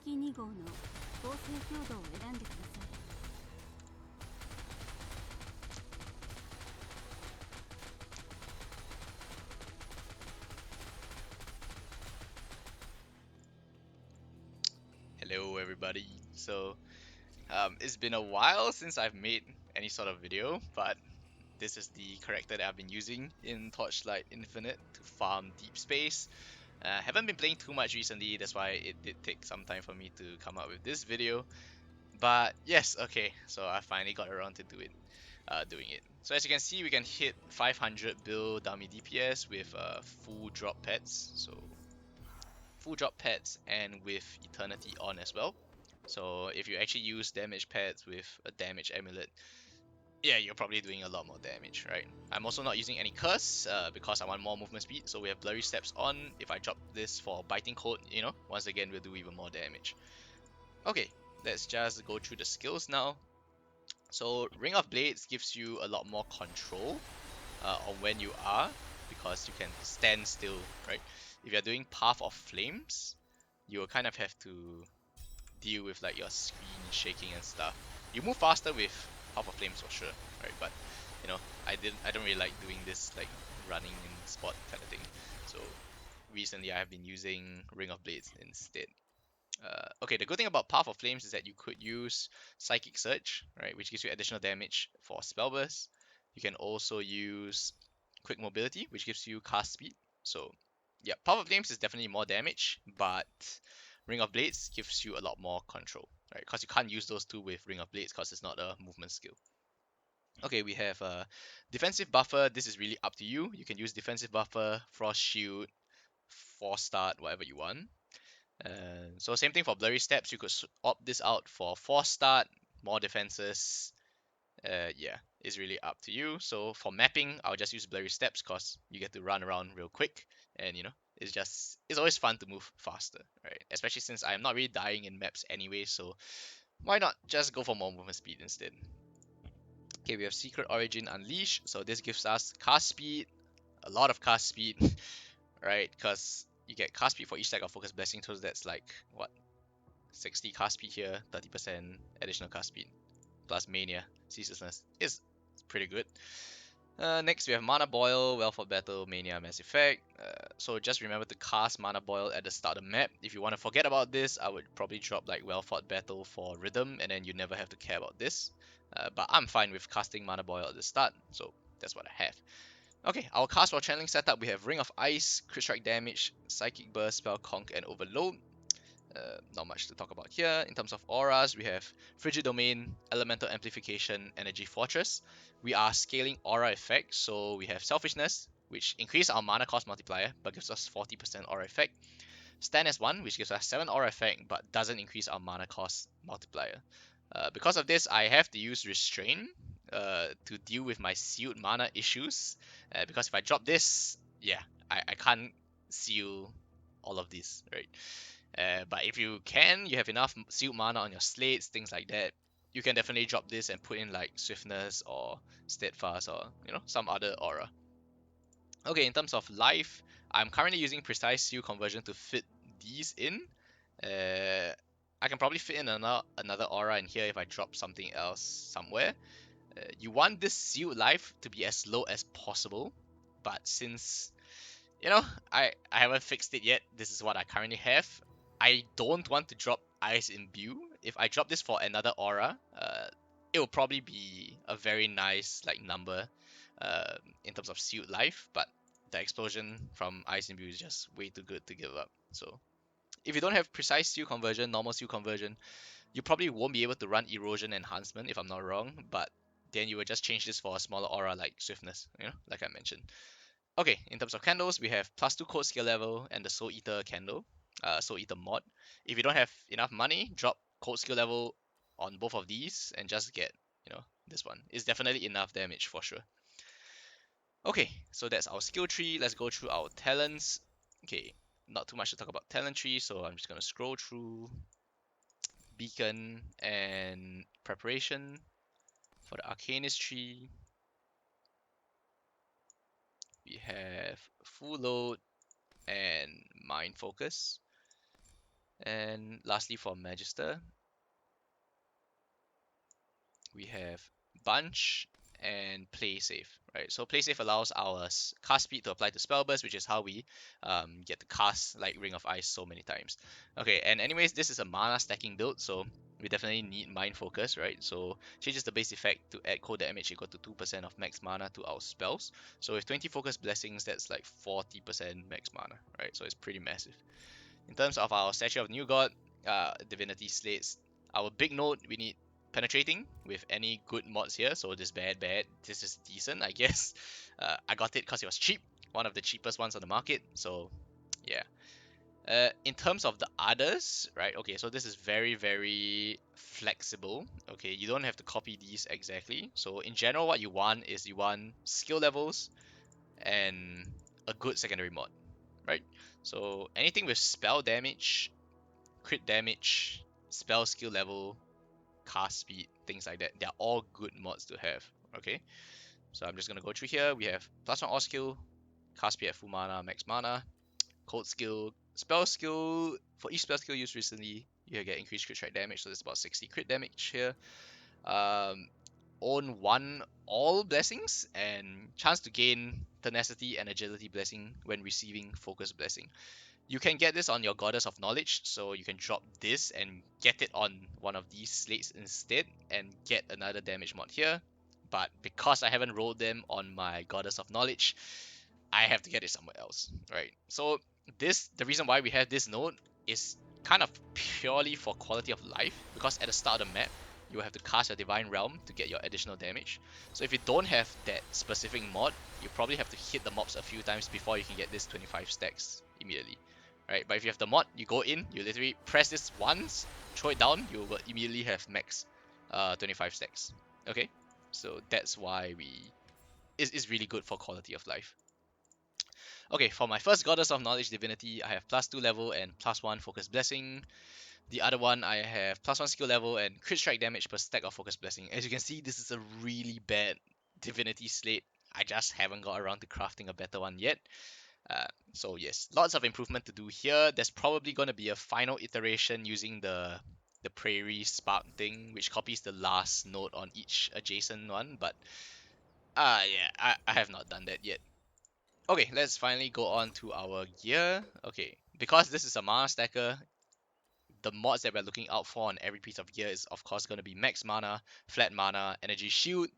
敵2号の合成強度を選んでください。Hello everybody. So it's been a while since I've made any sort of video, but this is the character that I've been using in Torchlight Infinite to farm deep space. Haven't been playing too much recently, that's why it did take some time for me to come up with this video. But yes, okay, so I finally got around to doing it. So as you can see, we can hit 500 bill dummy DPS with full drop pets. So full drop pets and with Eternity on as well. So if you actually use damage pads with a damage amulet, yeah, you're probably doing a lot more damage, right? I'm also not using any curse because I want more movement speed. So we have blurry steps on. If I drop this for biting coat, you know, once again we'll do even more damage. Okay, let's just go through the skills now. So Ring of Blades gives you a lot more control on when you are, because you can stand still, right? If you're doing Path of Flames, you will kind of have to deal with like your screen shaking and stuff. You move faster with Path of Flames for sure, right? But you know, I don't really like doing this like running in spot kind of thing. So recently I have been using Ring of Blades instead. Okay, the good thing about Path of Flames is that you could use Psychic Surge, right, which gives you additional damage for spell burst. You can also use Quick Mobility, which gives you cast speed. So yeah, Path of Flames is definitely more damage, but Ring of Blades gives you a lot more control, right? Because you can't use those two with Ring of Blades because it's not a movement skill. Okay, we have a defensive buffer. This is really up to you. You can use defensive buffer, frost shield, force start, whatever you want. So same thing for blurry steps. You could opt this out for force start, more defenses. Yeah, it's really up to you. So for mapping, I'll just use blurry steps because you get to run around real quick, and you know, it's always fun to move faster, right? Especially since I'm not really dying in maps anyway, so why not just go for more movement speed instead? Okay, we have Secret Origin Unleash. So this gives us cast speed, a lot of cast speed, right? Because you get cast speed for each stack of Focus Blessing, so that's like what, 60 cast speed here, 30% additional cast speed, plus Mania, Ceaselessness is pretty good. Next we have Mana Boil, Well for Battle, Mania, Mass Effect. So just remember to cast Mana Boil at the start of the map. If you want to forget about this, I would probably drop like Well Fought Battle for Rhythm, and then you never have to care about this. But I'm fine with casting Mana Boil at the start, so that's what I have. Okay, our cast for channeling setup, we have Ring of Ice, Crit Strike Damage, Psychic Burst, Spell Conk, and Overload. Not much to talk about here. In terms of auras, we have Frigid Domain, Elemental Amplification, Energy Fortress. We are scaling aura effects, so we have Selfishness, which increases our mana cost multiplier, but gives us 40% aura effect. Stand as 1, which gives us 7 aura effect, but doesn't increase our mana cost multiplier. Because of this, I have to use Restrain to deal with my sealed mana issues. Because if I drop this, yeah, I can't seal all of these, right? But if you have enough sealed mana on your slates, things like that, you can definitely drop this and put in like Swiftness or Steadfast or, you know, some other aura. Okay, in terms of life, I'm currently using Precise Seal Conversion to fit these in. I can probably fit in another aura in here if I drop something else somewhere. You want this sealed life to be as low as possible, but since, you know, I haven't fixed it yet, this is what I currently have. I don't want to drop Ice Imbue. If I drop this for another aura, it will probably be a very nice like number in terms of sealed life, but the explosion from ice imbue is just way too good to give up. So if you don't have precise seal conversion, normal seal conversion, you probably won't be able to run erosion enhancement if I'm not wrong, but then you will just change this for a smaller aura like swiftness, like I mentioned. Okay, in terms of candles, we have +2 code skill level and the Soul Eater candle, Soul Eater mod. If you don't have enough money, drop code skill level on both of these and just get, this one. It's definitely enough damage for sure. Okay, so that's our skill tree. Let's go through our talents. Okay, not too much to talk about talent tree, so I'm just gonna scroll through beacon and preparation for the arcanist tree. We have full load and mind focus. And lastly, for Magister, we have Bunch and Play Safe, right? So Play Safe allows our cast speed to apply to spell burst, which is how we get to cast like Ring of Ice so many times. Okay, and anyways, this is a mana stacking build, so we definitely need Mind Focus, right? So changes the base effect to add cold damage equal to 2% of max mana to our spells. So with 20 Focus Blessings, that's like 40% max mana, right? So it's pretty massive. In terms of our Statue of New God, Divinity slates, our big node, we need penetrating with any good mods here. So this bad, this is decent, I guess. I got it because it was cheap, one of the cheapest ones on the market. So yeah. In terms of the others, right? Okay, so this is very, very flexible. Okay, you don't have to copy these exactly. So in general, what you want is you want skill levels and a good secondary mod, right? So anything with spell damage, crit damage, spell skill level, cast speed, things like that, they're all good mods to have. Okay, so I'm just gonna go through here. We have +1 all skill, cast speed at full mana, max mana, code skill, spell skill. For each spell skill used recently, you get increased crit strike damage, so there's about 60 crit damage here. Um, own one all blessings and chance to gain tenacity and agility blessing when receiving focus blessing. You can get this on your Goddess of Knowledge, so you can drop this and get it on one of these slates instead and get another damage mod here. But because I haven't rolled them on my Goddess of Knowledge, I have to get it somewhere else, right? So the reason why we have this node is kind of purely for quality of life, because at the start of the map, you will have to cast your Divine Realm to get your additional damage. So if you don't have that specific mod, you probably have to hit the mobs a few times before you can get this 25 stacks immediately, right? But if you have the mod, you go in, you literally press this once, throw it down, you will immediately have max 25 stacks. Okay, so that's why it's really good for quality of life. Okay, for my first Goddess of Knowledge Divinity, I have +2 level and +1 Focus Blessing. The other one, I have +1 skill level and crit strike damage per stack of Focus Blessing. As you can see, this is a really bad Divinity slate. I just haven't got around to crafting a better one yet. So yes, lots of improvement to do here. There's probably going to be a final iteration using the Prairie Spark thing, which copies the last node on each adjacent one, but yeah, I have not done that yet. Okay, let's finally go on to our gear. Okay, because this is a mana stacker, the mods that we're looking out for on every piece of gear is of course going to be max mana, flat mana, energy shield,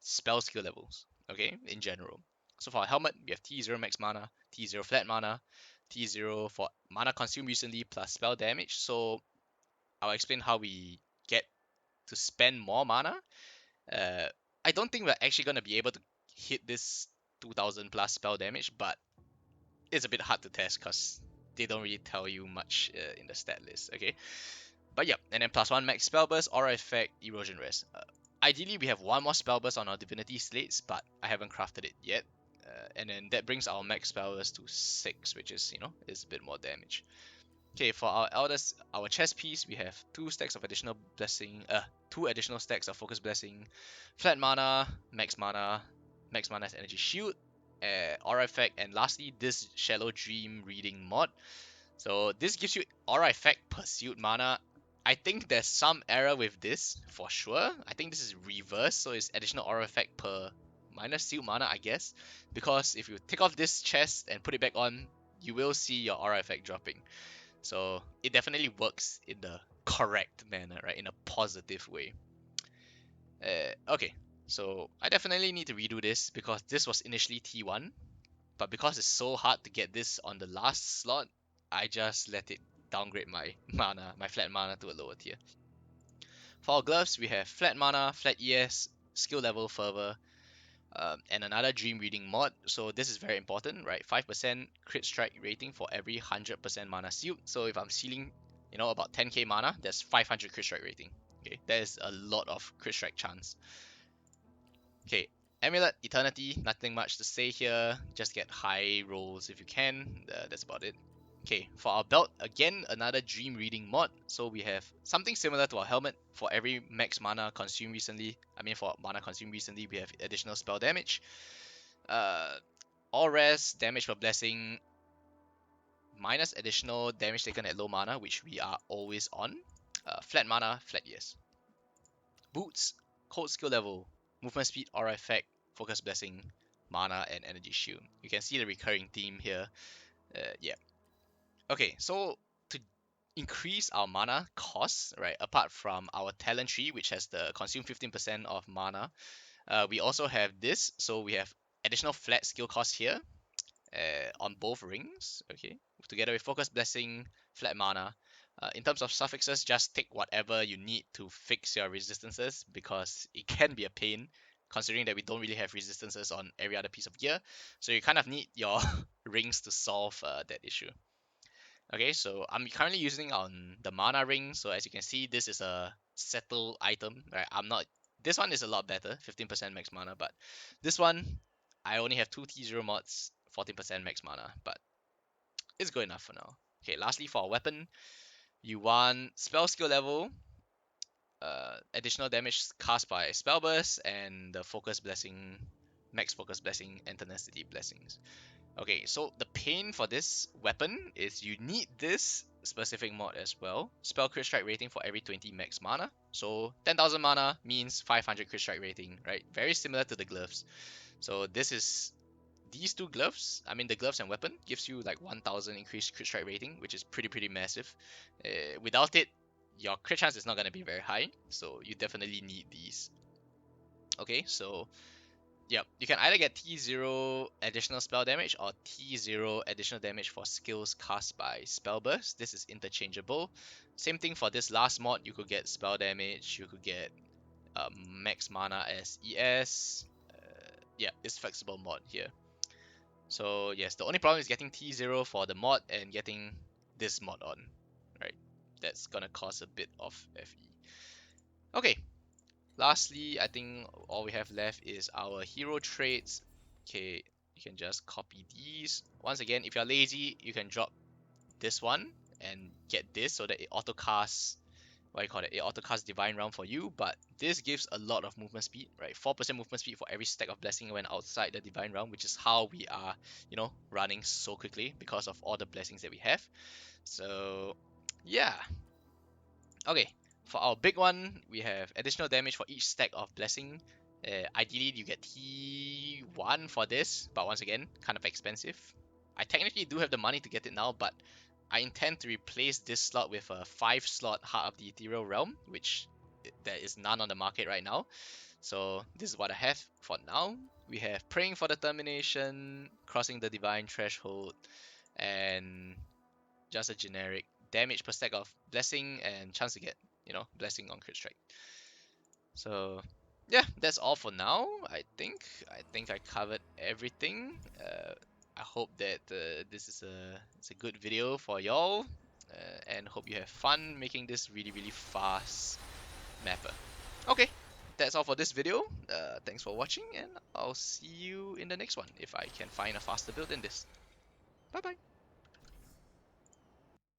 spell skill levels, okay, in general. So for our helmet, we have T0 max mana, T0 flat mana, T0 for mana consumed recently plus spell damage. So I'll explain how we get to spend more mana. Uh, I don't think we're actually going to be able to hit this 2000 plus spell damage, but it's a bit hard to test because they don't really tell you much in the stat list, okay? But yeah, and then +1 max spell burst, aura effect, erosion rest. Ideally, we have one more spell burst on our divinity slates, but I haven't crafted it yet. And then that brings our max spell burst to 6, which is, is a bit more damage. Okay, for our eldest, our chest piece, we have 2 stacks of additional blessing, 2 additional stacks of focus blessing, flat mana, max mana, max mana as energy shield, aura effect, and lastly this shallow dream reading mod. So this gives you aura effect per sealed mana. I think there's some error with this for sure. I think this is reverse, so it's additional aura effect per minus sealed mana, I guess. Because if you take off this chest and put it back on, you will see your aura effect dropping. So it definitely works in the correct manner, right? In a positive way. Okay, so I definitely need to redo this because this was initially T1, but because it's so hard to get this on the last slot, I just let it downgrade my mana, my flat mana to a lower tier. For our gloves, we have flat mana, flat ES, skill level fervor, and another dream reading mod. So this is very important, right? 5% crit strike rating for every 100% mana sealed. So if I'm sealing, about 10k mana, that's 500 crit strike rating. Okay, that is a lot of crit strike chance. Okay, Amulet, Eternity, nothing much to say here. Just get high rolls if you can. That's about it. Okay, for our belt, again, another dream reading mod. So we have something similar to our helmet. For every max mana consumed recently, for mana consumed recently, we have additional spell damage. All rest, damage per blessing, minus additional damage taken at low mana, which we are always on. Flat mana, flat yes. Boots, cold skill level, movement speed, aura effect, focus blessing, mana, and energy shield. You can see the recurring theme here. Yeah. Okay, so to increase our mana costs, right, apart from our talent tree, which has the consume 15% of mana, we also have this. So we have additional flat skill cost here on both rings, okay, together with focus blessing, flat mana. In terms of suffixes, just take whatever you need to fix your resistances because it can be a pain considering that we don't really have resistances on every other piece of gear. So you kind of need your rings to solve that issue. Okay, so I'm currently using on the mana ring. So as you can see, this is a settled item, right? This one is a lot better, 15% max mana, but this one, I only have 2 T0 mods, 14% max mana, but it's good enough for now. Okay, lastly for our weapon, you want spell skill level, additional damage cast by spell burst, and the focus blessing, max focus blessing, and tenacity blessings. Okay, so the pain for this weapon is you need this specific mod as well. Spell crit strike rating for every 20 max mana. So 10,000 mana means 500 crit strike rating, right? Very similar to the gloves. So these two gloves, the gloves and weapon gives you like 1000 increased crit strike rating, which is pretty massive. Without it, your crit chance is not going to be very high. So you definitely need these. Okay, so yep, you can either get T0 additional spell damage or T0 additional damage for skills cast by spell burst. This is interchangeable. Same thing for this last mod, you could get spell damage, you could get max mana as ES. Yeah, this flexible mod here. So yes, the only problem is getting T0 for the mod and getting this mod on, right? That's gonna cause a bit of FE. Okay, lastly, I think all we have left is our hero traits. Okay, you can just copy these. Once again, if you're lazy, you can drop this one and get this so that it auto casts, it auto casts Divine Realm for you, but this gives a lot of movement speed, right? 4% movement speed for every stack of blessing when outside the Divine Realm, which is how we are, running so quickly because of all the blessings that we have. So, yeah. Okay, for our big one, we have additional damage for each stack of blessing. Ideally, you get T1 for this, but once again, kind of expensive. I technically do have the money to get it now, but I intend to replace this slot with a 5-slot Heart of the Ethereal Realm, which there is none on the market right now. So this is what I have for now. We have Praying for Determination, Crossing the Divine Threshold, and just a generic damage per stack of blessing and chance to get, blessing on crit strike. So yeah, that's all for now. I think I covered everything. I hope that this is a good video for y'all, and hope you have fun making this really fast mapper. Okay, that's all for this video. Thanks for watching, and I'll see you in the next one if I can find a faster build than this. Bye bye.